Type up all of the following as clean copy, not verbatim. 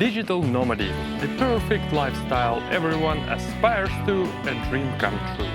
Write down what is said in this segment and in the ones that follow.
Digital nomadism, the perfect lifestyle everyone aspires to, a dream come true.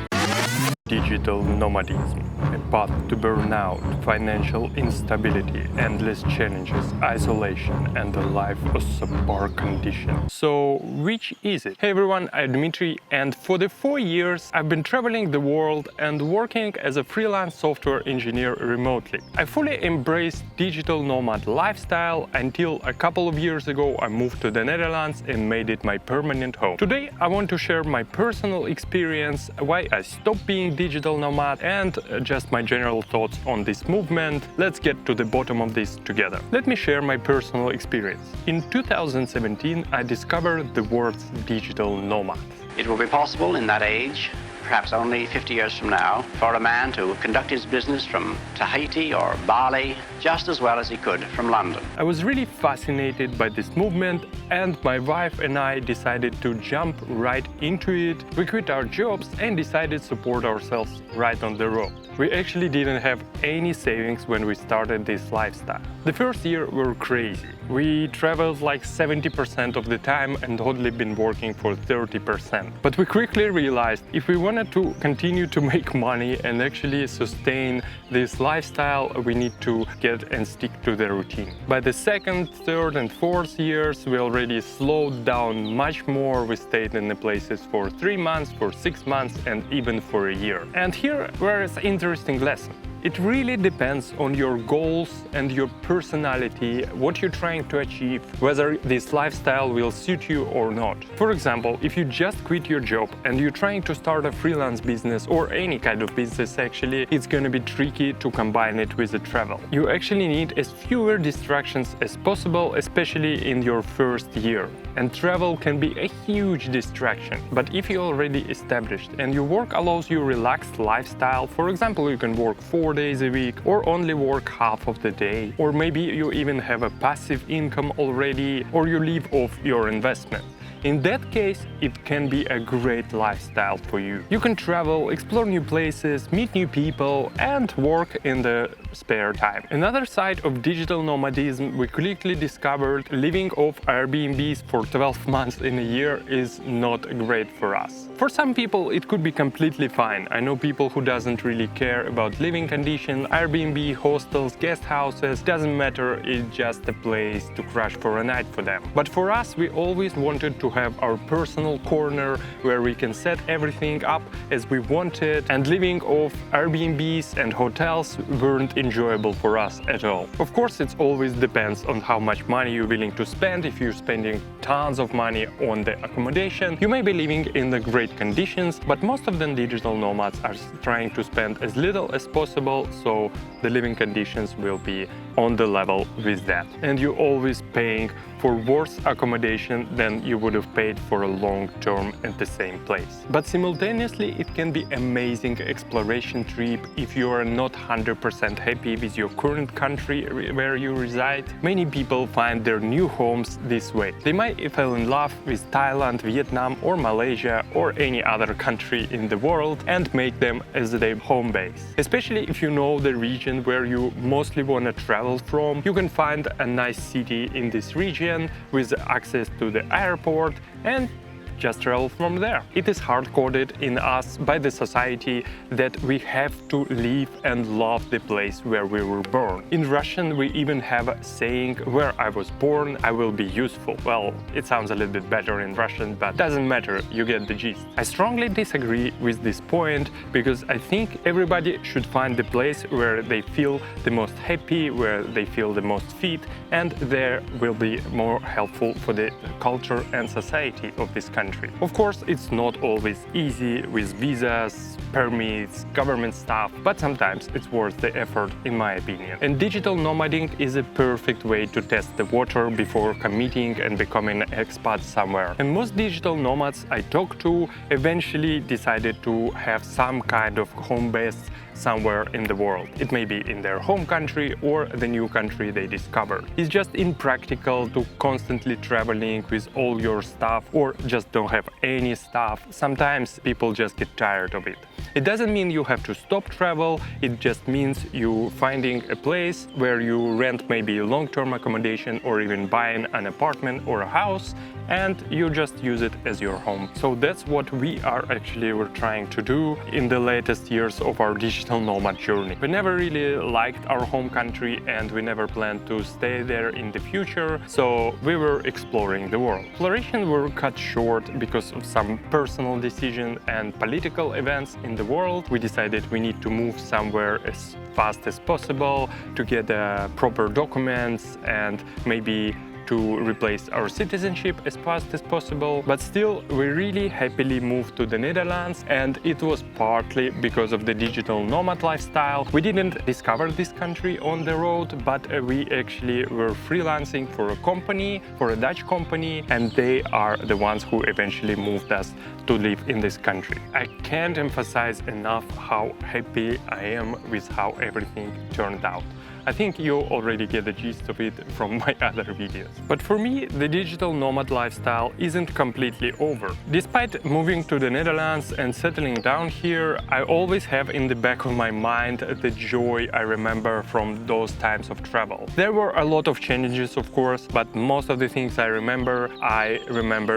Digital nomadism, a path to burnout, financial instability, endless challenges, isolation, and a life of subpar conditions. So, which is it? Hey everyone, I'm Dmitry, and for the 4 years I've been traveling the world and working as a freelance software engineer remotely. I fully embraced digital nomad lifestyle until a couple of years ago I moved to the Netherlands and made it my permanent home. Today I want to share my personal experience, why I stopped being digital nomad, and just my general thoughts on this movement. Let's get to the bottom of this together. Let me share my personal experience. In 2017, I discovered the word digital nomad. It will be possible in that age, perhaps only 50 years from now, for a man to conduct his business from Tahiti or Bali just as well as he could from London. I was really fascinated by this movement, and my wife and I decided to jump right into it. We quit our jobs and decided to support ourselves right on the road. We actually didn't have any savings when we started this lifestyle. The first year were crazy. We traveled like 70% of the time and only been working for 30%. But we quickly realized if we wanted to continue to make money and actually sustain this lifestyle, we need to get and stick to the routine. By the second, third and fourth years, we already slowed down much more. We stayed in the places for 3 months, for 6 months, and even for a year. And here is an interesting lesson. It really depends on your goals and your personality, what you're trying to achieve, whether this lifestyle will suit you or not. For example, if you just quit your job and you're trying to start a freelance business or any kind of business actually, it's gonna be tricky to combine it with the travel. You actually need as fewer distractions as possible, especially in your first year. And travel can be a huge distraction. But if you're already established and your work allows you a relaxed lifestyle, for example, you can work 4 days a week or only work half of the day, or maybe you even have a passive income already, or you live off your investment. In that case, it can be a great lifestyle for you. You can travel, explore new places, meet new people, and work in the spare time. Another side of digital nomadism we quickly discovered: living off Airbnbs for 12 months in a year is not great for us. For some people, it could be completely fine. I know people who doesn't really care about living conditions, Airbnb, hostels, guest houses, doesn't matter, it's just a place to crash for a night for them. But for us, we always wanted to have our personal corner where we can set everything up as we wanted, and living off Airbnbs and hotels weren't enjoyable for us at all. Of course, it always depends on how much money you're willing to spend. If you're spending tons of money on the accommodation, you may be living in the great conditions, but most of the digital nomads are trying to spend as little as possible, so the living conditions will be on the level with that. And you're always paying for worse accommodation than you would have paid for a long term at the same place. But simultaneously, it can be amazing exploration trip if you are not 100% happy with your current country where you reside. Many people find their new homes this way. They might fall in love with Thailand, Vietnam, or Malaysia, or any other country in the world and make them as their home base. Especially if you know the region where you mostly want to travel from, you can find a nice city in this region with access to the airport and just travel from there. It is hard-coded in us by the society that we have to live and love the place where we were born. In Russian, we even have a saying, "Where I was born, I will be useful." Well, it sounds a little bit better in Russian, but doesn't matter, you get the gist. I strongly disagree with this point because I think everybody should find the place where they feel the most happy, where they feel the most fit, and there will be more helpful for the culture and society of this country. Of course, it's not always easy with visas, permits, government stuff, but sometimes it's worth the effort, in my opinion. And digital nomading is a perfect way to test the water before committing and becoming an expat somewhere. And most digital nomads I talked to eventually decided to have some kind of home base somewhere in the world. It may be in their home country or the new country they discovered. It's just impractical to constantly traveling with all your stuff or just don't have any stuff. Sometimes people just get tired of it. It doesn't mean you have to stop travel, it just means you finding a place where you rent maybe long-term accommodation or even buying an apartment or a house, and you just use it as your home. So that's what we're trying to do in the latest years of our digital nomad journey. We never really liked our home country and we never planned to stay there in the future, so we were exploring the world. Exploration were cut short because of some personal decision and political events in the world. We decided we need to move somewhere as fast as possible to get proper documents and maybe to replace our citizenship as fast as possible. But still, we really happily moved to the Netherlands, and it was partly because of the digital nomad lifestyle. We didn't discover this country on the road, but we actually were freelancing for a company, for a Dutch company, and they are the ones who eventually moved us to live in this country. I can't emphasize enough how happy I am with how everything turned out. I think you already get the gist of it from my other videos. But for me, the digital nomad lifestyle isn't completely over. Despite moving to the Netherlands and settling down here, I always have in the back of my mind the joy I remember from those times of travel. There were a lot of challenges, of course, but most of the things I remember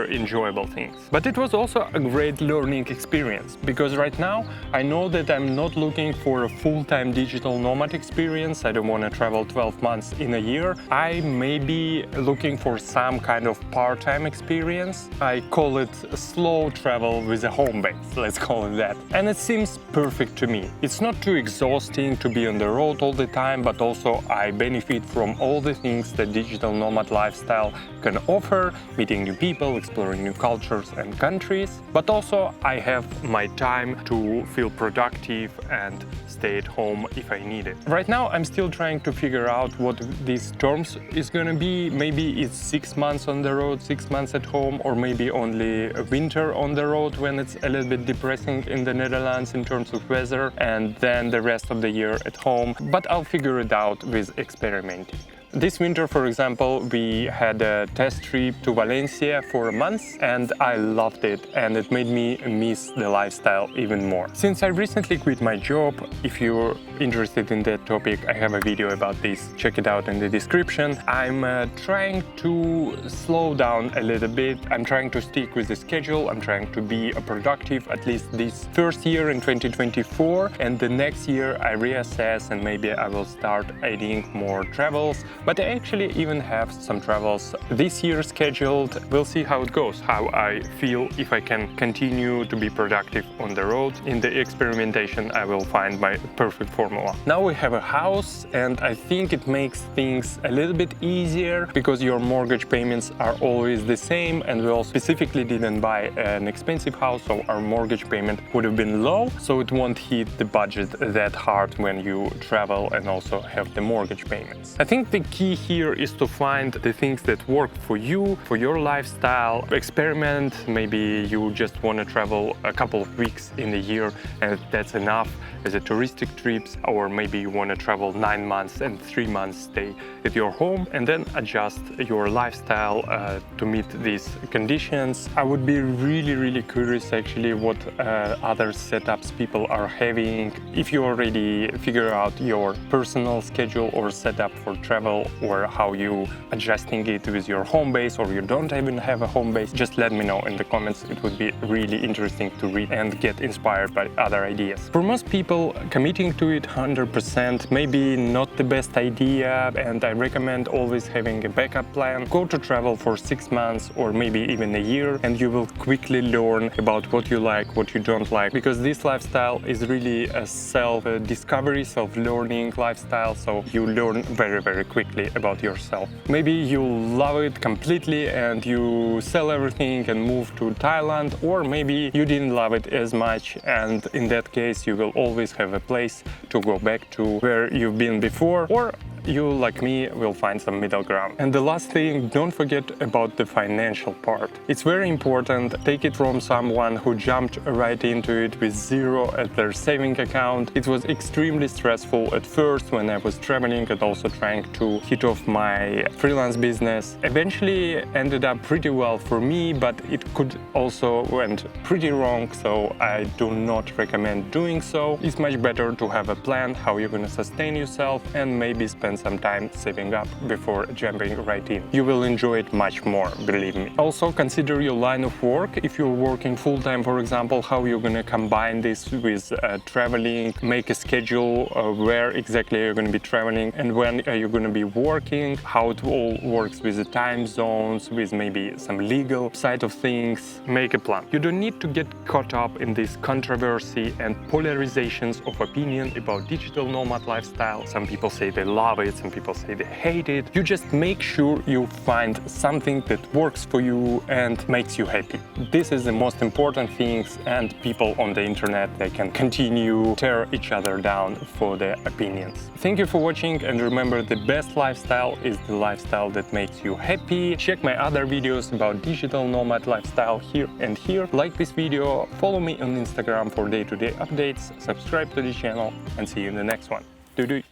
enjoyable things. But it was also a great learning experience, because right now I know that I'm not looking for a full-time digital nomad experience. I don't want to travel 12 months in a year. I may be looking for some kind of part-time experience. I call it slow travel with a home base, let's call it that. And it seems perfect to me. It's not too exhausting to be on the road all the time, but also I benefit from all the things that digital nomad lifestyle can offer, meeting new people, exploring new cultures and countries. But also I have my time to feel productive and stay at home if I need it. Right now I'm still trying to figure out what these terms is gonna be. Maybe it's 6 months on the road, 6 months at home, or maybe only a winter on the road when it's a little bit depressing in the Netherlands in terms of weather, and then the rest of the year at home. But I'll figure it out with experimenting. This winter, for example, we had a test trip to Valencia for a month, and I loved it, and it made me miss the lifestyle even more. Since I recently quit my job, if you're interested in that topic, I have a video about this, check it out in the description. I'm trying to slow down a little bit. I'm trying to stick with the schedule. I'm trying to be productive at least this first year in 2024, and the next year I reassess and maybe I will start adding more travels. But I actually even have some travels this year scheduled. We'll see how it goes, how I feel, if I can continue to be productive on the road. In the experimentation, I will find my perfect formula. Now we have a house, and I think it makes things a little bit easier because your mortgage payments are always the same, and we all specifically didn't buy an expensive house, so our mortgage payment would have been low, so it won't hit the budget that hard when you travel and also have the mortgage payments. I think the key here is to find the things that work for you, for your lifestyle. Experiment. Maybe you just want to travel a couple of weeks in a year and that's enough as a touristic trips, or maybe you want to travel 9 months and 3 months stay at your home and then adjust your lifestyle to meet these conditions. I would be really curious actually what other setups people are having. If you already figure out your personal schedule or setup for travel, or how you adjusting it with your home base, or you don't even have a home base, just let me know in the comments. It would be really interesting to read and get inspired by other ideas. For most people, committing to it 100% maybe not the best idea, and I recommend always having a backup plan. Go to travel for 6 months or maybe even a year, and you will quickly learn about what you like, what you don't like, because this lifestyle is really a self-discovery, self-learning lifestyle, so you learn very quickly about yourself. Maybe you love it completely and you sell everything and move to Thailand, or maybe you didn't love it as much, and in that case you will always have a place to go back to where you've been before. Or you, like me, will find some middle ground. And the last thing, don't forget about the financial part. It's very important. Take it from someone who jumped right into it with zero at their saving account. It was extremely stressful at first when I was traveling and also trying to hit off my freelance business. Eventually ended up pretty well for me, but it could also went pretty wrong, so I do not recommend doing so. It's much better to have a plan how you're going to sustain yourself and maybe spend some time saving up before jumping right in. You will enjoy it much more, believe me. Also consider your line of work. If you're working full-time, for example, how you're going to combine this with traveling, make a schedule where exactly you're going to be traveling and when are you going to be working, how it all works with the time zones, with maybe some legal side of things. Make a plan. You don't need to get caught up in this controversy and polarizations of opinion about digital nomad lifestyle. Some people say they love it, some people say they hate it. You just make sure you find something that works for you and makes you happy. This is the most important things, and people on the internet, they can continue tear each other down for their opinions. Thank you for watching, and remember, the best lifestyle is the lifestyle that makes you happy. Check my other videos about digital nomad lifestyle here and here. Like this video, follow me on Instagram for day-to-day updates, subscribe to the channel, and see you in the next one. Doo-doo.